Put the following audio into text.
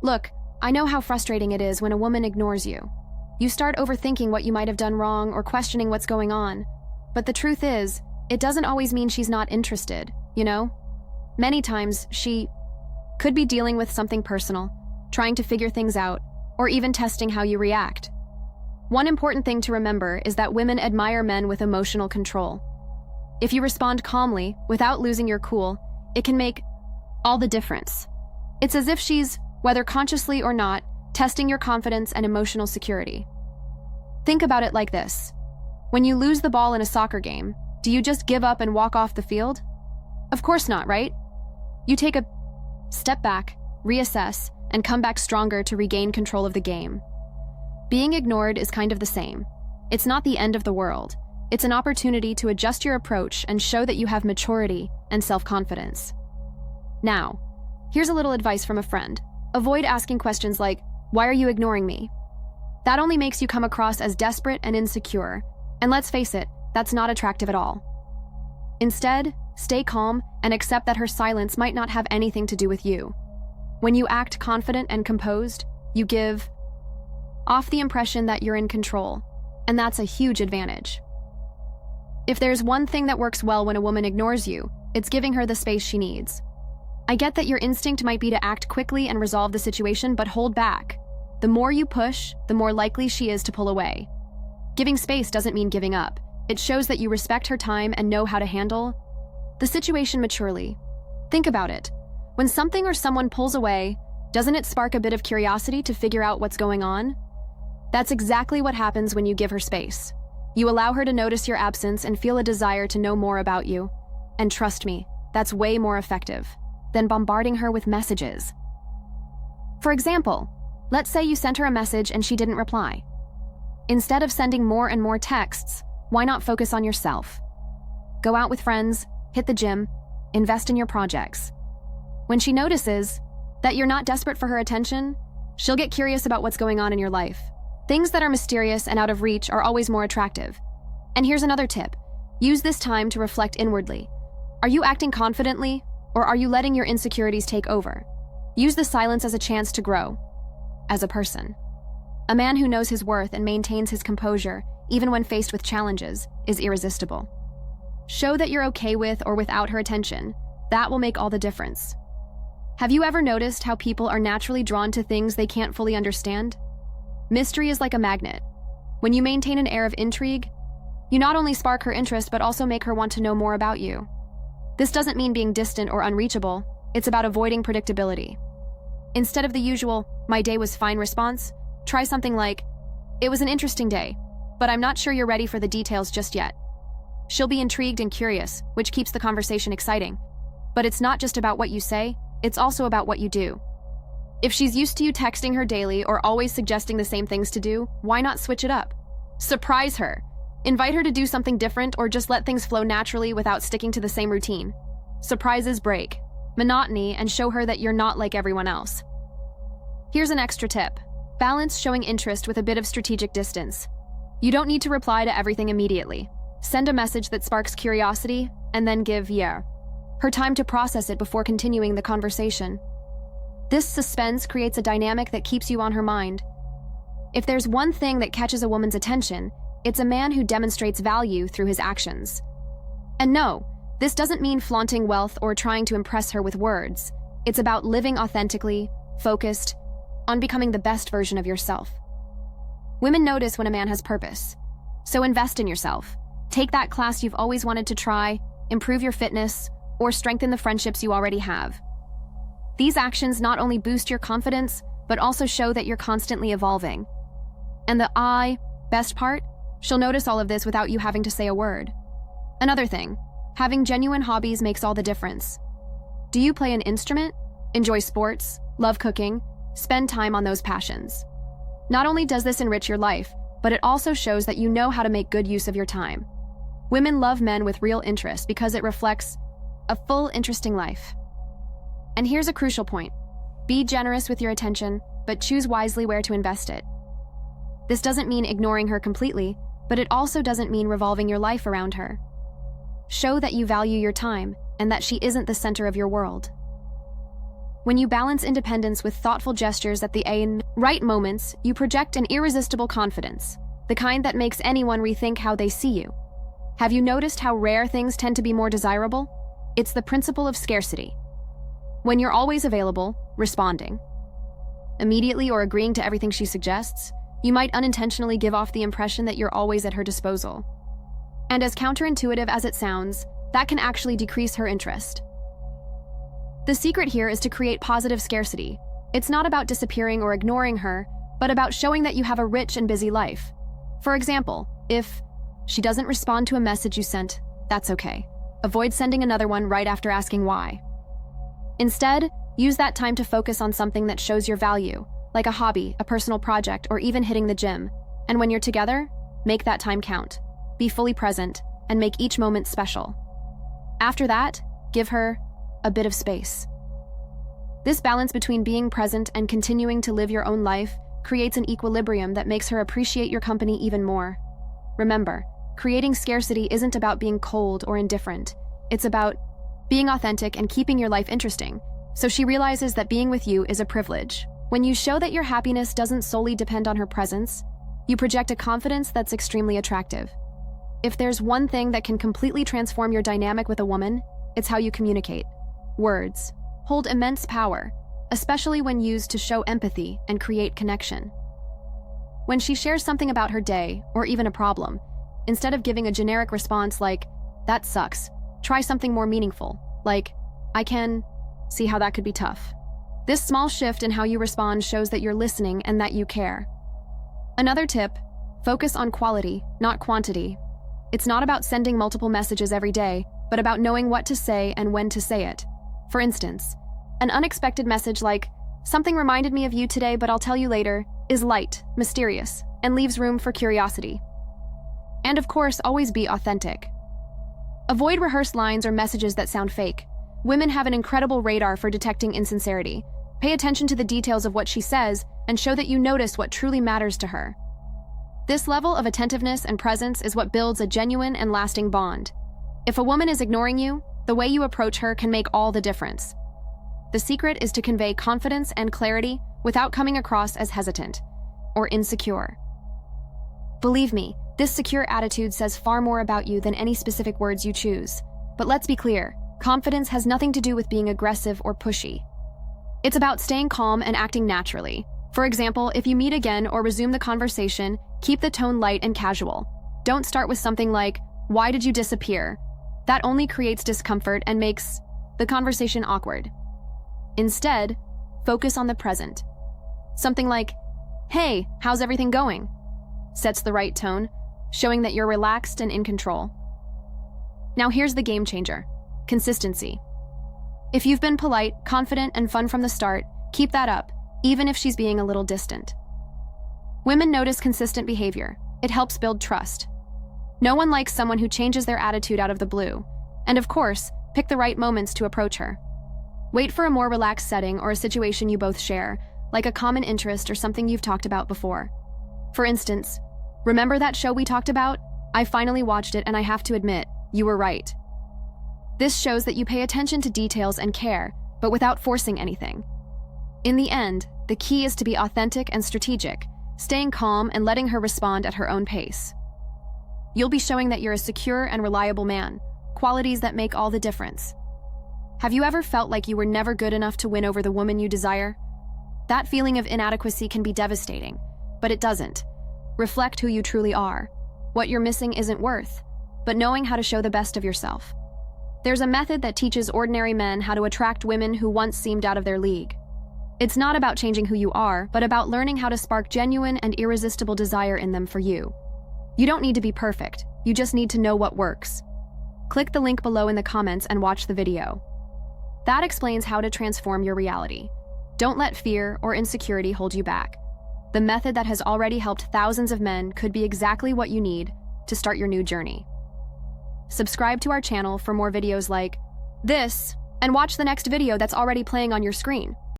Look, I know how frustrating it is when a woman ignores you. You start overthinking what you might have done wrong or questioning what's going on. But the truth is, it doesn't always mean she's not interested, you know? Many times, she could be dealing with something personal, trying to figure things out, or even testing how you react. One important thing to remember is that women admire men with emotional control. If you respond calmly, without losing your cool, it can make all the difference. It's as if she's, whether consciously or not, testing your confidence and emotional security. Think about it like this. When you lose the ball in a soccer game, do you just give up and walk off the field? Of course not, right? You take a step back, reassess, and come back stronger to regain control of the game. Being ignored is kind of the same. It's not the end of the world. It's an opportunity to adjust your approach and show that you have maturity and self-confidence. Now, here's a little advice from a friend. Avoid asking questions like, "Why are you ignoring me?" That only makes you come across as desperate and insecure. And let's face it, that's not attractive at all. Instead, stay calm and accept that her silence might not have anything to do with you. When you act confident and composed, you give off the impression that you're in control, and that's a huge advantage. If there's one thing that works well when a woman ignores you, it's giving her the space she needs. I get that your instinct might be to act quickly and resolve the situation, but hold back. The more you push, the more likely she is to pull away. Giving space doesn't mean giving up. It shows that you respect her time and know how to handle the situation maturely. Think about it. When something or someone pulls away, doesn't it spark a bit of curiosity to figure out what's going on? That's exactly what happens when you give her space. You allow her to notice your absence and feel a desire to know more about you. And trust me, that's way more effective than bombarding her with messages. For example, let's say you sent her a message and she didn't reply. Instead of sending more and more texts, why not focus on yourself? Go out with friends, hit the gym, invest in your projects. When she notices that you're not desperate for her attention, she'll get curious about what's going on in your life. Things that are mysterious and out of reach are always more attractive. And here's another tip. Use this time to reflect inwardly. Are you acting confidently, or are you letting your insecurities take over? Use the silence as a chance to grow as a person. A man who knows his worth and maintains his composure, even when faced with challenges, is irresistible. Show that you're okay with or without her attention. That will make all the difference. Have you ever noticed how people are naturally drawn to things they can't fully understand? Mystery is like a magnet. When you maintain an air of intrigue, you not only spark her interest but also make her want to know more about you. This doesn't mean being distant or unreachable. It's about avoiding predictability. Instead of the usual, "My day was fine" response, try something like, "It was an interesting day, but I'm not sure you're ready for the details just yet." She'll be intrigued and curious, which keeps the conversation exciting. But it's not just about what you say, it's also about what you do. If she's used to you texting her daily or always suggesting the same things to do, why not switch it up? Surprise her. Invite her to do something different or just let things flow naturally without sticking to the same routine. Surprises break monotony and show her that you're not like everyone else. Here's an extra tip. Balance showing interest with a bit of strategic distance. You don't need to reply to everything immediately. Send a message that sparks curiosity and then give her time to process it before continuing the conversation. This suspense creates a dynamic that keeps you on her mind. If there's one thing that catches a woman's attention, it's a man who demonstrates value through his actions. And no, this doesn't mean flaunting wealth or trying to impress her with words. It's about living authentically, focused on becoming the best version of yourself. Women notice when a man has purpose. So invest in yourself. Take that class you've always wanted to try, improve your fitness, or strengthen the friendships you already have. These actions not only boost your confidence, but also show that you're constantly evolving. And the best part, she'll notice all of this without you having to say a word. Another thing, having genuine hobbies makes all the difference. Do you play an instrument, enjoy sports, love cooking, spend time on those passions? Not only does this enrich your life, but it also shows that you know how to make good use of your time. Women love men with real interest because it reflects a full, interesting life. And here's a crucial point. Be generous with your attention, but choose wisely where to invest it. This doesn't mean ignoring her completely, but it also doesn't mean revolving your life around her. Show that you value your time and that she isn't the center of your world. When you balance independence with thoughtful gestures at the right moments, you project an irresistible confidence, the kind that makes anyone rethink how they see you. Have you noticed how rare things tend to be more desirable? It's the principle of scarcity. When you're always available, responding immediately or agreeing to everything she suggests, you might unintentionally give off the impression that you're always at her disposal. And as counterintuitive as it sounds, that can actually decrease her interest. The secret here is to create positive scarcity. It's not about disappearing or ignoring her, but about showing that you have a rich and busy life. For example, if she doesn't respond to a message you sent, that's okay. Avoid sending another one right after asking why. Instead, use that time to focus on something that shows your value, like a hobby, a personal project, or even hitting the gym. And when you're together, make that time count. Be fully present, and make each moment special. After that, give her a bit of space. This balance between being present and continuing to live your own life creates an equilibrium that makes her appreciate your company even more. Remember, creating scarcity isn't about being cold or indifferent. It's about being authentic and keeping your life interesting, so she realizes that being with you is a privilege. When you show that your happiness doesn't solely depend on her presence, you project a confidence that's extremely attractive. If there's one thing that can completely transform your dynamic with a woman, it's how you communicate. Words hold immense power, especially when used to show empathy and create connection. When she shares something about her day, or even a problem, instead of giving a generic response like, "That sucks," try something more meaningful, like, "I can see how that could be tough." This small shift in how you respond shows that you're listening and that you care. Another tip, focus on quality, not quantity. It's not about sending multiple messages every day, but about knowing what to say and when to say it. For instance, an unexpected message like, "Something reminded me of you today, but I'll tell you later," is light, mysterious, and leaves room for curiosity. And of course, always be authentic. Avoid rehearsed lines or messages that sound fake. Women have an incredible radar for detecting insincerity. Pay attention to the details of what she says and show that you notice what truly matters to her. This level of attentiveness and presence is what builds a genuine and lasting bond. If a woman is ignoring you, the way you approach her can make all the difference. The secret is to convey confidence and clarity without coming across as hesitant or insecure. Believe me, this secure attitude says far more about you than any specific words you choose. But let's be clear, confidence has nothing to do with being aggressive or pushy. It's about staying calm and acting naturally. For example, if you meet again or resume the conversation, keep the tone light and casual. Don't start with something like, "Why did you disappear?" That only creates discomfort and makes the conversation awkward. Instead, focus on the present. Something like, "Hey, how's everything going?" sets the right tone, showing that you're relaxed and in control. Now here's the game changer: consistency. If you've been polite, confident, and fun from the start, keep that up, even if she's being a little distant. Women notice consistent behavior. It helps build trust. No one likes someone who changes their attitude out of the blue. And of course, pick the right moments to approach her. Wait for a more relaxed setting or a situation you both share, like a common interest or something you've talked about before. For instance, "Remember that show we talked about? I finally watched it and I have to admit, you were right." This shows that you pay attention to details and care, but without forcing anything. In the end, the key is to be authentic and strategic, staying calm and letting her respond at her own pace. You'll be showing that you're a secure and reliable man, qualities that make all the difference. Have you ever felt like you were never good enough to win over the woman you desire? That feeling of inadequacy can be devastating, but it doesn't. Reflect who you truly are. What you're missing isn't worth, but knowing how to show the best of yourself. There's a method that teaches ordinary men how to attract women who once seemed out of their league. It's not about changing who you are, but about learning how to spark genuine and irresistible desire in them for you. You don't need to be perfect, you just need to know what works. Click the link below in the comments and watch the video. That explains how to transform your reality. Don't let fear or insecurity hold you back. The method that has already helped thousands of men could be exactly what you need to start your new journey. Subscribe to our channel for more videos like this, and watch the next video that's already playing on your screen.